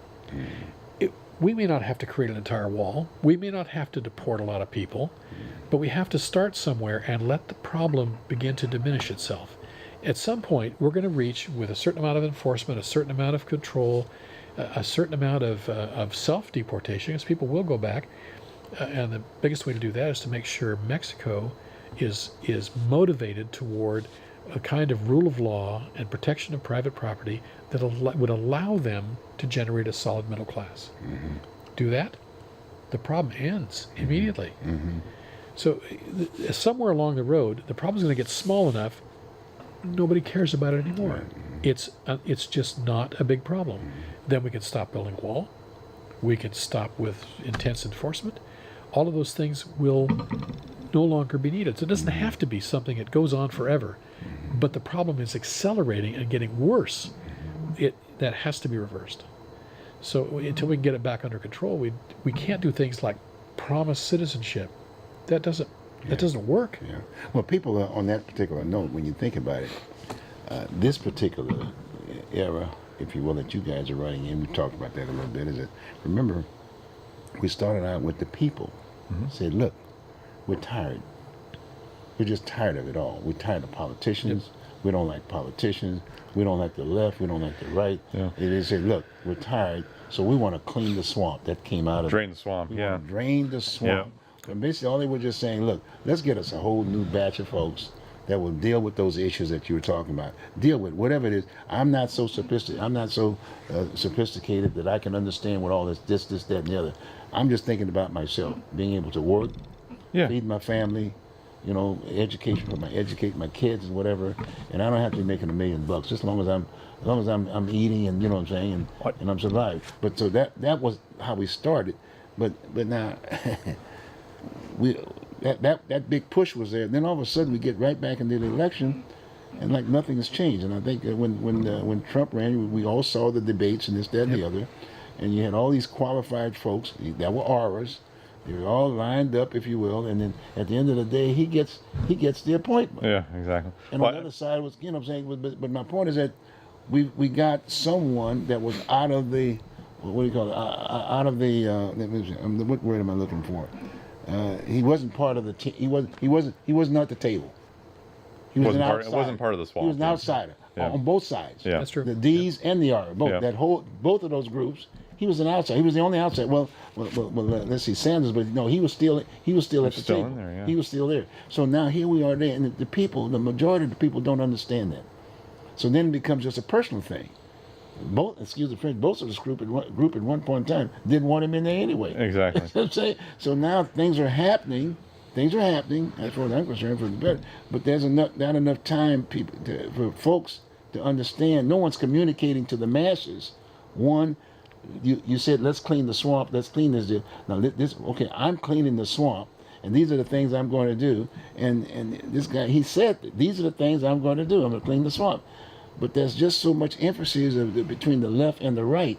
We may not have to create an entire wall. We may not have to deport a lot of people, but we have to start somewhere and let the problem begin to diminish itself. At some point, we're going to reach, with a certain amount of enforcement, a certain amount of control, a certain amount of self-deportation, because people will go back. And the biggest way to do that is to make sure Mexico is motivated toward a kind of rule of law and protection of private property that would allow them to generate a solid middle class. Do that, the problem ends immediately. So somewhere along the road, the problem's going to get small enough, nobody cares about it anymore. It's just not a big problem. Then we can stop building a wall. We can stop with intense enforcement. All of those things will no longer be needed. So it doesn't have to be something that goes on forever, but the problem is accelerating and getting worse. That has to be reversed. So until we can get it back under control, we can't do things like promise citizenship. That doesn't work. yeah. Well, people are on that particular note, when you think about it, this particular era, if you will, that you guys are running in, we talked about that a little bit, is that, remember, we started out with the people. Said, look, we're tired. We're just tired of it all. We're tired of politicians. We don't like politicians. We don't like the left. We don't like the right. They said, look, we're tired, so we want to clean the swamp that came out of Drain the swamp. We want to drain the swamp. And basically, all they were just saying, look, let's get us a whole new batch of folks that will deal with those issues that you were talking about. Deal with whatever it is. I'm not so sophisticated. I'm not so sophisticated that I can understand what all this, that, and the other. I'm just thinking about myself, being able to work, feed my family, educate my kids and whatever, and I don't have to be making $1 million just as long as I'm eating and what I'm saying and I'm surviving. But so that was how we started, but now that big push was there. Then all of a sudden we get right back into the election, and like nothing has changed. And I think that when Trump ran, we all saw the debates and this, that, and the other, and you had all these qualified folks that were auras. They were all lined up, if you will, and then at the end of the day, he gets the appointment. Yeah, exactly. And on the other side was, what I'm saying, but my point is that we got someone that was out of the, what do you call it, out of the, what word am I looking for? He wasn't part of the team. He wasn't at the table. He was an outsider. It wasn't part of the swamp. He was an outsider on both sides. Yeah, that's true. The D's and the R's, both both of those groups. He was an outsider. He was the only outsider. Well, let's see, Sanders, but no, he was still at the table. In there, He was still there. So now here we are there, and the majority of the people don't understand that. So then it becomes just a personal thing. Both of this group at one point in time didn't want him in there anyway. Exactly. You know what I'm saying? So now things are happening. As far as I'm concerned, for the better. But there's not enough time for folks to understand. No one's communicating to the masses. One, you said, let's clean the swamp. Let's clean this deal. Now okay, I'm cleaning the swamp, and these are the things I'm going to do. And this guy, he said, these are the things I'm going to do. I'm going to clean the swamp. But there's just so much emphasis between the left and the right.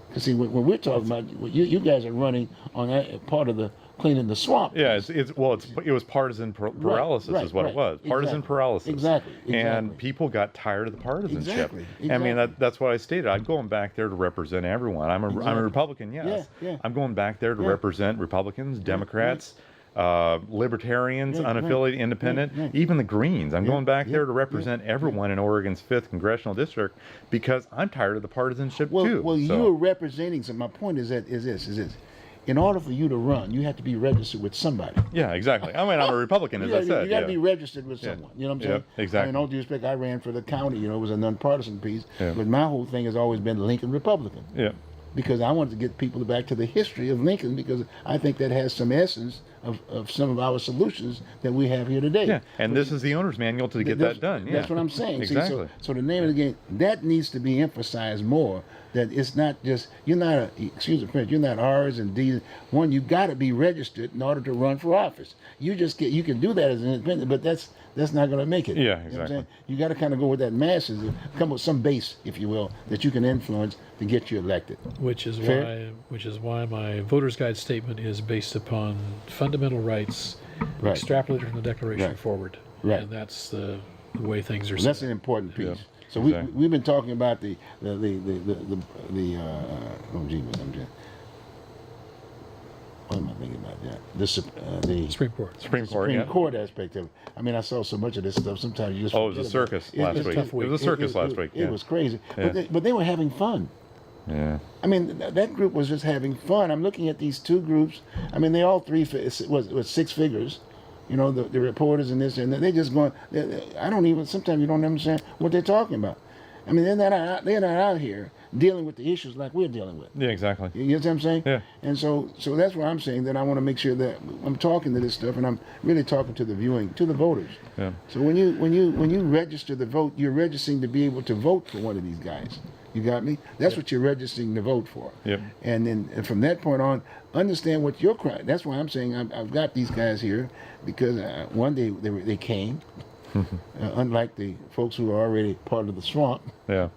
Because see, when we're talking about, you guys are running on that part of the cleaning the swamp. Yeah, it was partisan paralysis is what it was. Partisan paralysis. Exactly. And people got tired of the partisanship. Exactly. I mean, that's what I stated. I'm going back there to represent everyone. I'm a Republican, yes. Yeah. I'm going back there to represent Republicans, Democrats, Libertarians, Right, unaffiliated, right, independent, right. even the Greens. I'm Yeah, going back yeah, there to represent everyone in Oregon's 5th Congressional District because I'm tired of the partisanship too. Well, So, you're representing. So my point is this. In order for you to run, you have to be registered with somebody. yeah, exactly. I mean, I'm a Republican, as I said. You got to yeah. be registered with Yeah. someone. You know what I'm Yeah, saying? exactly. I mean, all due respect, I ran for the county. You know, it was a nonpartisan piece. Yeah. But my whole thing has always been Lincoln Republican. Yeah. Because I wanted to get people back to the history of Lincoln, because I think that has some essence of some of our solutions that we have here today. Yeah, and this is the owner's manual to get that done. Yeah. That's what I'm saying. Exactly. See, so the name of the game, that needs to be emphasized more. That it's not just, you're not excuse the French, you're not R's and D's. One, you got to be registered in order to run for office. You can do that as an independent, but that's not going to make it. Yeah, You know what I'm exactly. saying? You got to kind of go with that masses, come with some base, if you will, that you can influence to get you elected. Which is Fair? why my voter's guide statement is based upon fundamental rights Right. extrapolated from the Declaration Right. forward. Right. And that's the way things are Well, that's set. an important piece. Yeah, So exactly. we've been talking about the oh gee, what am I thinking about that? The Supreme Court. Supreme Court. Supreme Yeah. Court aspect of it. I mean, I saw so much of this stuff. Sometimes you just Oh, it was a forget about circus it. last It's a week. tough It was a circus last week. It Yeah. was crazy, Yeah. but they were having fun. Yeah. I mean, that group was just having fun. I'm looking at these two groups. I mean, they all three was 6 figures. You know, the reporters and this and that. They just going. I don't even. Sometimes you don't understand what they're talking about. I mean, they're not out here dealing with the issues like we're dealing with. Yeah. Exactly. You get what I'm saying? Yeah. And so that's why I'm saying that I want to make sure that I'm talking to this stuff, and I'm really talking to the voters. Yeah. So when you register to vote, you're registering to be able to vote for one of these guys. You got me? That's what you're registering to vote for. Yep. And then from that point on, understand what your crime. That's why I'm saying I've got these guys here because one day they came. Unlike the folks who are already part of the swamp. Yeah.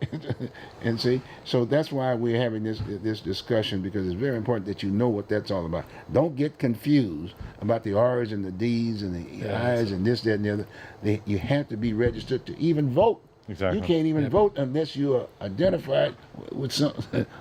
And see, so that's why we're having this discussion, because it's very important that you know what that's all about. Don't get confused about the R's and the D's and the I's and this, that, and the other. You have to be registered to even vote. Exactly. You can't even vote unless you are identified with some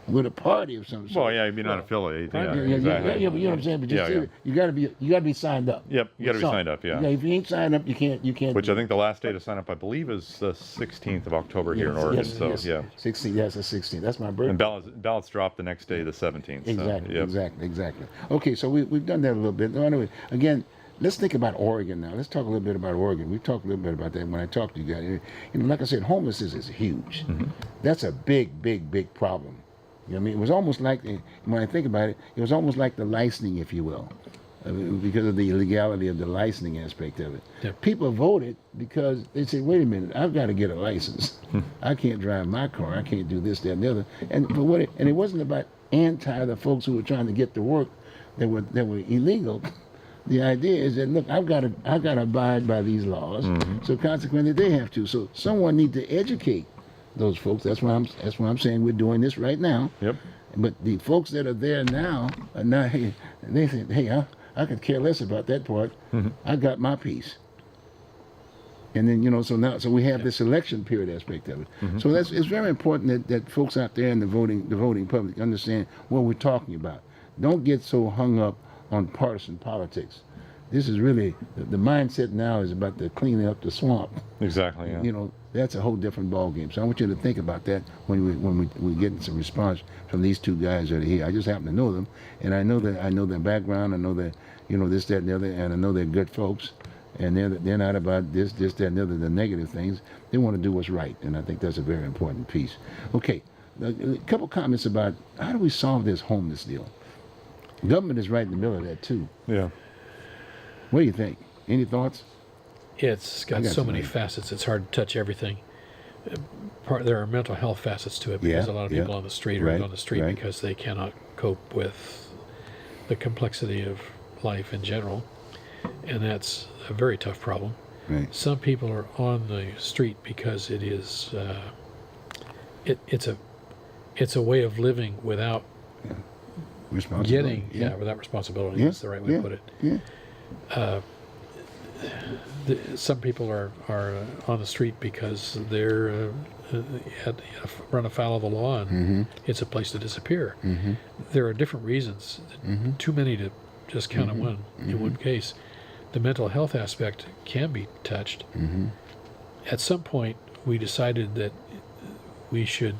with a party of some sort. Well, yeah, you'd be not affiliated. Yeah. Yeah, Exactly. but you know what I'm saying. But Yeah, yeah. you got to be signed up. Yep. You got to be signed up. Yeah. If you ain't signed up, you can't. Which I think the last day to sign up, I believe, is the 16th of October here in Oregon. Yeah. 16. Yes, it's 16. That's my birthday. And ballots drop the next day, the 17th. Exactly, So, yep. exactly. Okay, so we've done that a little bit. No, anyway, again, let's think about Oregon now. Let's talk a little bit about Oregon. We've talked a little bit about that when I talked to you guys. You know, like I said, homelessness is huge. Mm-hmm. That's a big problem. You know what I mean? It was almost like, when I think about it, it was almost like the licensing, if you will, because of the illegality of the licensing aspect of it. Yep. People voted because they said, wait a minute, I've got to get a license. I can't drive my car. I can't do this, that, and the other. And it wasn't about the folks who were trying to get to work that were illegal. The idea is that, look, I've got to abide by these laws, so consequently they have to. So someone needs to educate those folks. That's why I'm saying we're doing this right now. Yep. But the folks that are there now are not. Hey, they say, hey, I could care less about that part. I got my piece. And then so we have this election period aspect of it. So it's very important that folks out there in the voting public understand what we're talking about. Don't get so hung up on partisan politics. This is really the mindset now is about the cleaning up the swamp. Exactly. Yeah. That's a whole different ballgame. So I want you to think about that when we get some response from these two guys that are here. I just happen to know them, and I know their background. I know that this, that, and the other, and I know they're good folks, and they're not about this, that, and the other, the negative things. They want to do what's right, and I think that's a very important piece. Okay, a couple comments about how do we solve this homeless deal. Government is right in the middle of that too. Yeah. What do you think? Any thoughts? It's got so many facets. It's hard to touch everything. There are mental health facets to it because a lot of people on the street are on the street because they cannot cope with the complexity of life in general, and that's a very tough problem. Right. Some people are on the street because it is it's a way of living without Responsibility. without responsibility. That's the right way to put it. Yeah. Some people are on the street because they're run afoul of the law, and it's a place to disappear. There are different reasons, too many to just count on one in one case. The mental health aspect can be touched. At some point, we decided that we should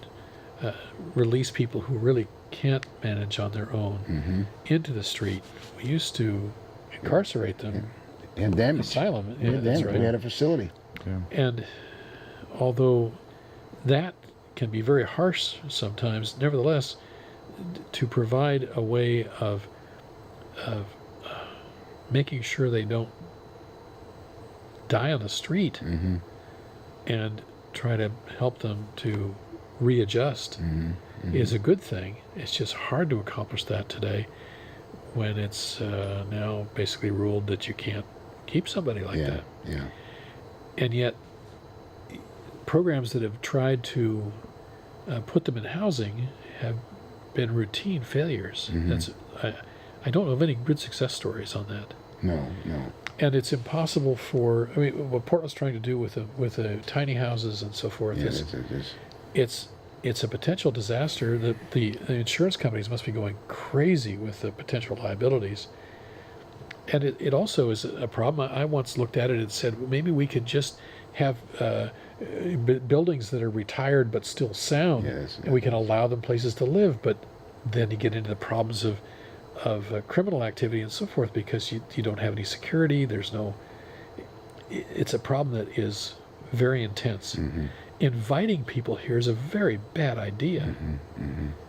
release people who really can't manage on their own into the street. We used to incarcerate them And damage. asylum. Yeah, that's damage. right. We had a facility. And although that can be very harsh sometimes, nevertheless, to provide a way of making sure they don't die on the street and try to help them to readjust is a good thing. It's just hard to accomplish that today when it's now basically ruled that you can't keep somebody like that. Yeah. And yet, programs that have tried to put them in housing have been routine failures. I don't know of any good success stories on that. No. And it's impossible for, I mean, what Portland's trying to do with the tiny houses and so forth Yeah, is it's a potential disaster. The insurance companies must be going crazy with the potential liabilities. And it also is a problem. I once looked at it and said, well, maybe we could just have buildings that are retired but still sound, and we can allow them places to live. But then you get into the problems of criminal activity and so forth, because you don't have any security. It's a problem that is very intense. Inviting people here is a very bad idea.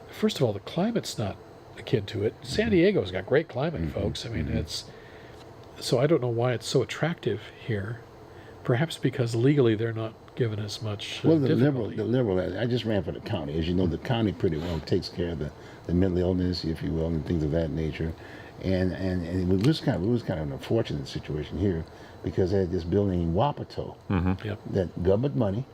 First of all, the climate's not akin to it. San Diego's got great climate, folks. I mean, so I don't know why it's so attractive here. Perhaps because legally they're not given as much Well, the difficulty. liberal. I just ran for the county. As you know, the county pretty well takes care of the mental illness, if you will, and things of that nature. And it was kind of an unfortunate situation here, because they had this building in Wapato that government money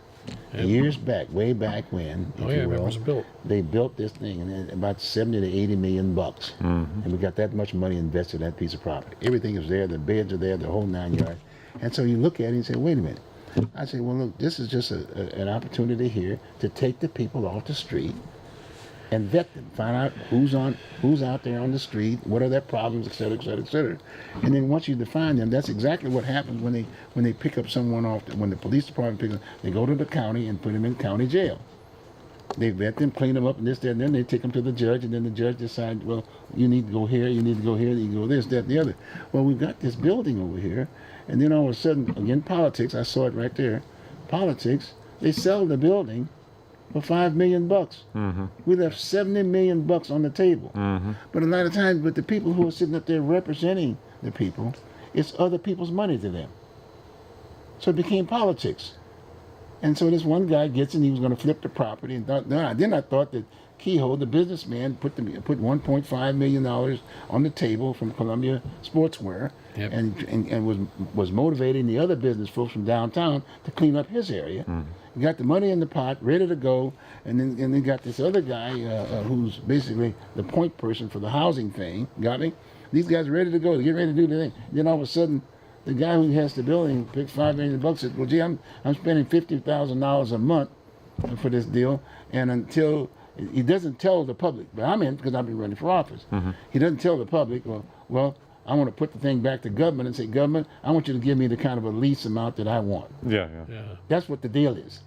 years back, way back when, if you when it will, was built. they built this thing, and then about 70 to 80 million bucks, and we got that much money invested in that piece of property. Everything is there. The beds are there. The whole 9 yards. And so you look at it and say, wait a minute. I say, well, look, this is just an opportunity here to take the people off the street and vet them, find out who's out there on the street, what are their problems, et cetera, et cetera, et cetera. And then once you define them, that's exactly what happens when they pick up someone off. When the police department picks them, they go to the county and put them in county jail. They vet them, clean them up, and this, that, and then they take them to the judge, and then the judge decides, well, you need to go here, you need to go here, you go this, that, and the other. Well, we've got this building over here, and then all of a sudden, again, politics, I saw it right there, politics, they sell the building for $5 million. We left $70 million on the table. But a lot of times, the people who are sitting up there representing the people, it's other people's money to them. So it became politics. And so this one guy gets in, he was going to flip the property, and then I thought that Kehoe, the businessman, put $1.5 million on the table from Columbia Sportswear, and was motivating the other business folks from downtown to clean up his area. He got the money in the pot, ready to go, and then got this other guy who's basically the point person for the housing thing. Got me? These guys are ready to go. They get ready to do the thing. Then all of a sudden, the guy who has the building picked $5 million. Said, "Well, gee, I'm spending $50,000 a month for this deal, and until he doesn't tell the public, but I'm in because I've been running for office. He doesn't tell the public. Well, I want to put the thing back to government and say, government, I want you to give me the kind of a lease amount that I want. Yeah. That's what the deal is.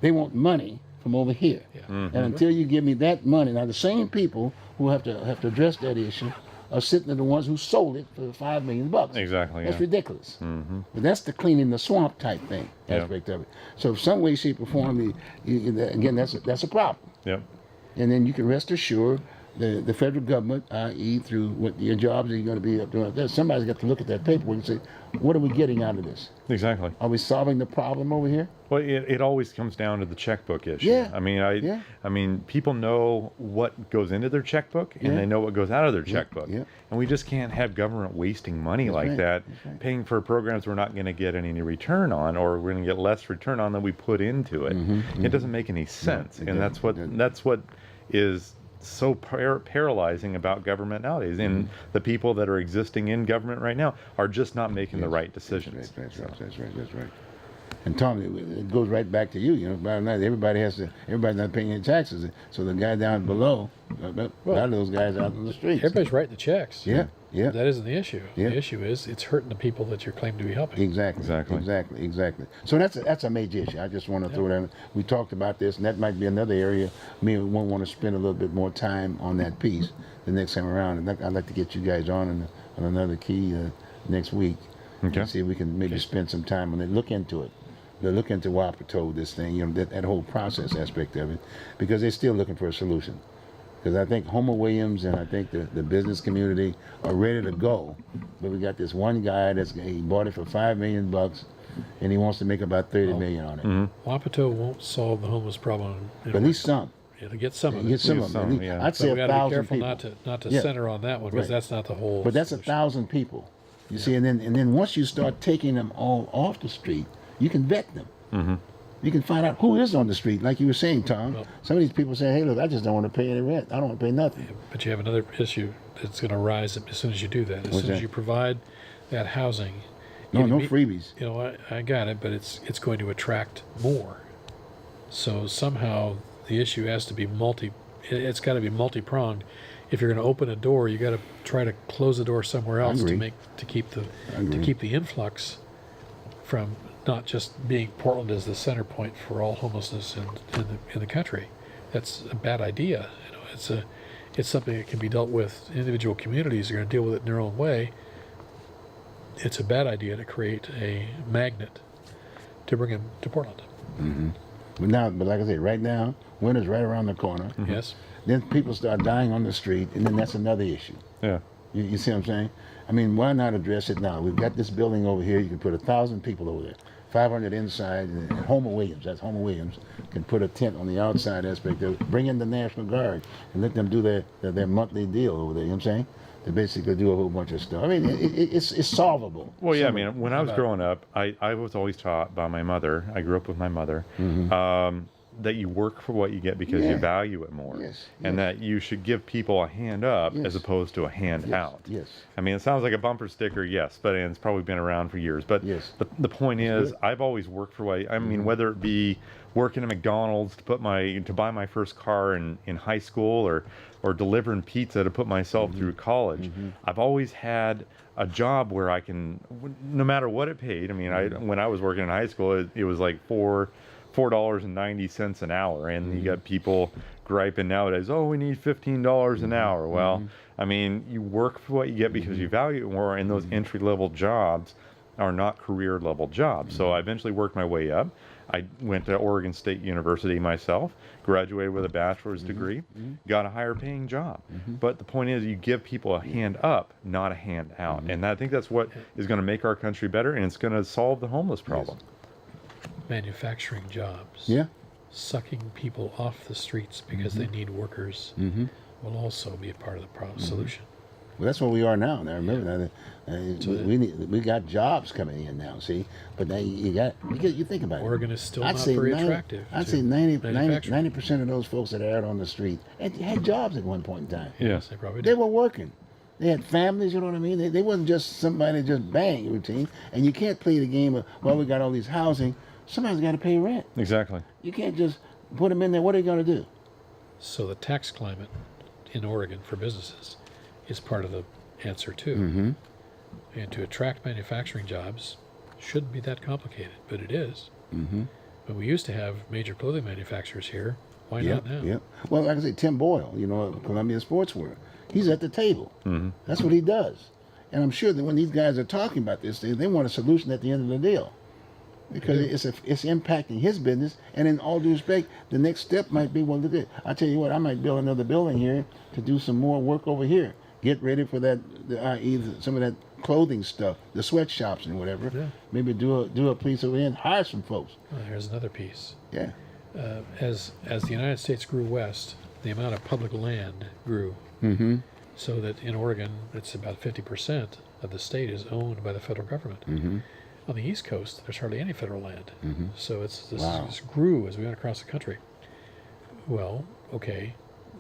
They want money from over here, and until you give me that money, now the same people who have to address that issue are sitting there the ones who sold it for $5 million. Exactly. That's ridiculous. But that's the cleaning the swamp type thing aspect of it. So, some way, shape, or form, again, that's a problem. Yep. And then you can rest assured the federal government, i.e., through what your jobs are going to be up doing, somebody's got to look at that paperwork and say, what are we getting out of this? Exactly. Are we solving the problem over here? Well, it always comes down to the checkbook issue. Yeah. I mean, people know what goes into their checkbook, and they know what goes out of their checkbook. Yeah. And we just can't have government wasting money like that, paying for programs we're not going to get any return on, or we're going to get less return on than we put into it. It doesn't make any sense, and that's what is so paralyzing about government nowadays. And the people that are existing in government right now are just not making the right decisions. That's right. And Tom, it goes right back to you. Bottom line, everybody's not paying any taxes. So the guy down below, a lot of those guys out on the streets. Everybody's writing the checks. Yeah. Yeah. That isn't the issue. Yeah. The issue is it's hurting the people that you're claiming to be helping. Exactly. So that's a major issue. I just want to throw that in. We talked about this, and that might be another area me won't want to spend a little bit more time on that piece the next time around. And I'd like to get you guys on another key next week. Okay. And see if we can maybe spend some time on it. Look into it. Look into Wapato, this thing, that whole process aspect of it, because they're still looking for a solution. Because I think Homer Williams and I think the business community are ready to go, but we got this one guy he bought it for $5 million, and he wants to make about $30 million on it. Wapato won't solve the homeless problem. But at least some. It'll get some of it. Get some of them. I'd say But we got to be 1,000 careful people. not to center on that one, because Right. that's not the whole. But that's solution. 1,000 people. You see, and then once you start taking them all off the street, you can vet them. Mm-hmm. You can find out who is on the street, like you were saying, Tom. Well, Some of these people say, "Hey, look, I just don't want to pay any rent. I don't want to pay nothing." But you have another issue that's going to rise as soon as you do that. As What's soon that? as you provide that housing. No you- freebies. You know, I got it, but it's going to attract more. So somehow the issue has to be it's got to be multi-pronged. If you're going to open a door, you got to try to close the door somewhere else agree. to keep agree. the influx from not just being Portland as the center point for all homelessness in the country. That's a bad idea. You know, it's something that can be dealt with. Individual communities are going to deal with it in their own way. It's a bad idea to create a magnet to bring them to Portland. But like I said, right now, winter's right around the corner. Yes. Then people start dying on the street, and then that's another issue. Yeah. You see what I'm saying? I mean, why not address it now? We've got this building over here. You can put 1,000 people over there, 500 inside. And Homer Williams, that's Homer Williams, can put a tent on the outside aspect of it. Bring in the National Guard and let them do their monthly deal over there. You know what I'm saying? They basically do a whole bunch of stuff. I mean, it's solvable. Well, yeah. I mean, when I was growing up, I was always taught by my mother. I grew up with my mother. That you work for what you get because you value it more, and that you should give people a hand up as opposed to a hand out. Yes. I mean, it sounds like a bumper sticker, yes, but it's probably been around for years. But the point is, good. I've always worked for what I mean, whether it be working at McDonald's to buy my first car in high school, or delivering pizza to put myself through college. I've always had a job where I can, no matter what it paid. I mean, when I was working in high school, it was like $4.90 an hour, and you got people griping nowadays, oh, we need $15 an hour. Well, I mean, you work for what you get because you value it more, and those entry-level jobs are not career-level jobs. So I eventually worked my way up. I went to Oregon State University myself, graduated with a bachelor's degree, got a higher paying job. But the point is, you give people a hand up, not a hand out. And I think that's what is going to make our country better, and it's going to solve the homeless problem. Manufacturing jobs. Yeah. Sucking people off the streets because they need workers will also be a part of the solution. Well, that's where we are now. Now remember, we got jobs coming in now. See, but now you think about it. Oregon is still not very attractive. I'd say 90% of those folks that are out on the street had jobs at one point in time. Yes, they probably They did. were working. They had families, you know what I mean? They wasn't just somebody just bang routine. And you can't play the game of, well, we got all these housing. Somebody's got to pay rent. Exactly. You can't just put them in there. What are you going to do? So the tax climate in Oregon for businesses is part of the answer too. And to attract manufacturing jobs shouldn't be that complicated, but it is. But we used to have major clothing manufacturers here. Why not now? Yeah. Well, like I say, Tim Boyle, Columbia Sportswear, he's at the table. That's what he does. And I'm sure that when these guys are talking about this, they want a solution at the end of the deal. Because it's impacting his business, and in all due respect, the next step might be, well, look at, I tell you what, I might build another building here to do some more work over here. Get ready for that, either some of that clothing stuff, the sweatshops and whatever. Yeah. Maybe do a piece over here and hire some folks. Well, here's another piece. Yeah. As the United States grew west, the amount of public land grew. So that in Oregon, it's about 50% of the state is owned by the federal government. On the East Coast, there's hardly any federal land. So this grew as we went across the country. Well, okay,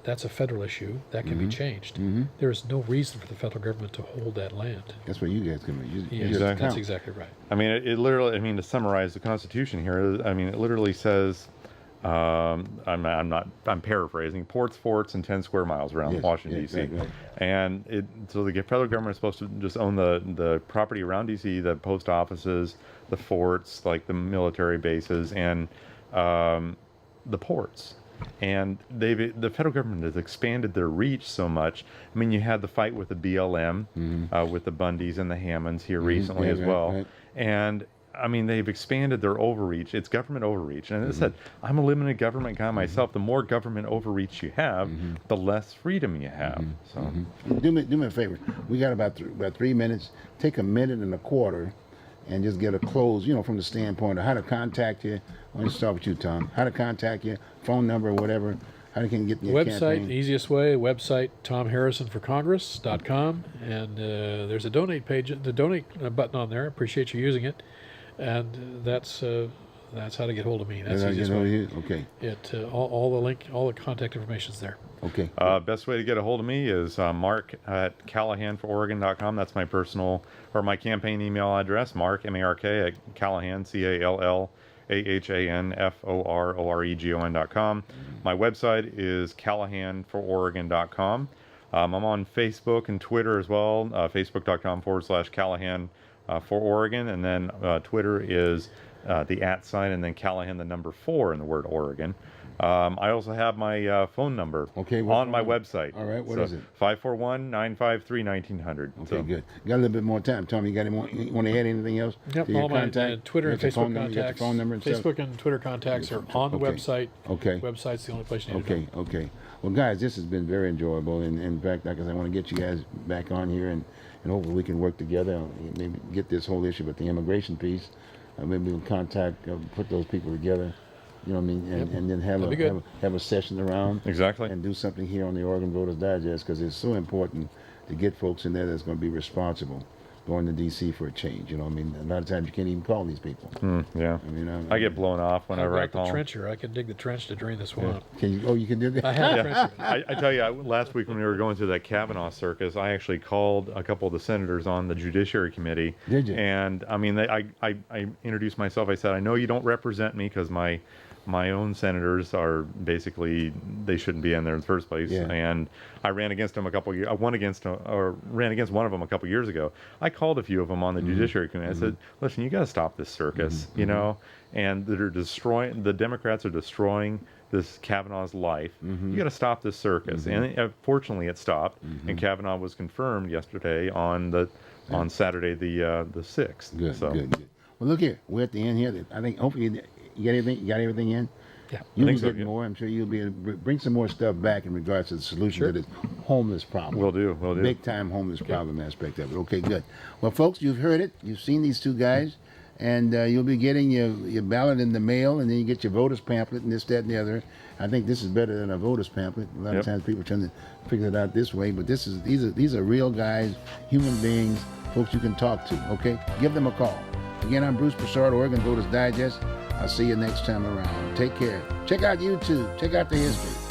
that's a federal issue. That can be changed. There is no reason for the federal government to hold that land. That's where you guys come in. Yes, that's exactly right. I mean, it literally, to summarize the Constitution here, it literally says I'm paraphrasing, ports, forts, and 10 square miles around Washington, D.C. Right. And so the federal government is supposed to just own the property around D.C., the post offices, the forts, like the military bases, and the ports. And the federal government has expanded their reach so much. I mean, you had the fight with the BLM, with the Bundys and the Hammonds here recently as well. Right. And I mean, they've expanded their overreach. It's government overreach. And as I said, I'm a limited government guy myself. The more government overreach you have, the less freedom you have. So, Do me a favor. We got about 3 minutes. Take a minute and a quarter, and just get a close. From the standpoint of how to contact you. Let me start with you, Tom. How to contact you, phone number, whatever. How they can get in your Website, campaign. the easiest way, website, TomHarrisonForCongress.com, and there's a donate page, the donate button on there. Appreciate you using it, and that's how to get hold of me. That's the easiest way. Okay. All the contact information's there. Okay. Best way to get a hold of me is Mark at CallahanForOregon.com. That's my personal or my campaign email address. Mark M-A-R-K at Callahan CallahanForOregon.com. My website is CallahanForOregon.com. I'm on Facebook and Twitter as well. Facebook.com/Callahan for Oregon, and then Twitter is the @ sign and then Callahan the number 4 in the word Oregon. I also have my phone number on my website. All right, what is it? 541-953-1900. Okay, good. Got a little bit more time. Tom, you got any more? You want to add anything else? Yep, To your all my contact? Twitter You and got your phone Facebook number, you got your contacts. phone number and stuff? Facebook and Twitter contacts are on the website. Okay. Website's the only place you need to go. Okay. Well, guys, this has been very enjoyable. And in fact, like I said, I want to get you guys back on here, and hopefully we can work together. Maybe get this whole issue with the immigration piece. Maybe we'll contact, put those people together. You know what I mean? And then have a session around. Exactly. And do something here on the Oregon Voters Digest, because it's so important to get folks in there that's going to be responsible going to D.C. for a change. You know what I mean? A lot of times you can't even call these people. Yeah. I mean, I get blown off whenever I I've got call. the trencher. I can dig the trench to drain the swamp. Can you? Oh, you can do that? I have a trencher. I tell you, last week when we were going through that Kavanaugh circus, I actually called a couple of the senators on the Judiciary Committee. Did you? And I mean, I introduced myself. I said, I know you don't represent me because my own senators are basically, they shouldn't be in there in the first place. Yeah. And I ran against them ran against one of them a couple years ago. I called a few of them on the Judiciary Committee. I said, listen, you got to stop this circus, you know, and the Democrats are destroying this Kavanaugh's life. You got to stop this circus. And fortunately it stopped, and Kavanaugh was confirmed yesterday on Saturday the 6th. Good, So. good. Well, look here. We're at the end here. I think hopefully you got everything in? Yeah. You'll think be so, getting yeah. more. I'm sure you'll be able to bring some more stuff back in regards to the solution to this homeless problem. Will do. Big time homeless problem aspect of it. Okay, good. Well, folks, you've heard it. You've seen these two guys, and you'll be getting your ballot in the mail, and then you get your voters pamphlet and this, that, and the other. I think this is better than a voters pamphlet. A lot of times people are trying to figure it out this way, but these are real guys, human beings, folks you can talk to. Okay, give them a call. Again, I'm Bruce Broussard, Oregon Voters Digest. I'll see you next time around. Take care. Check out YouTube. Check out the history.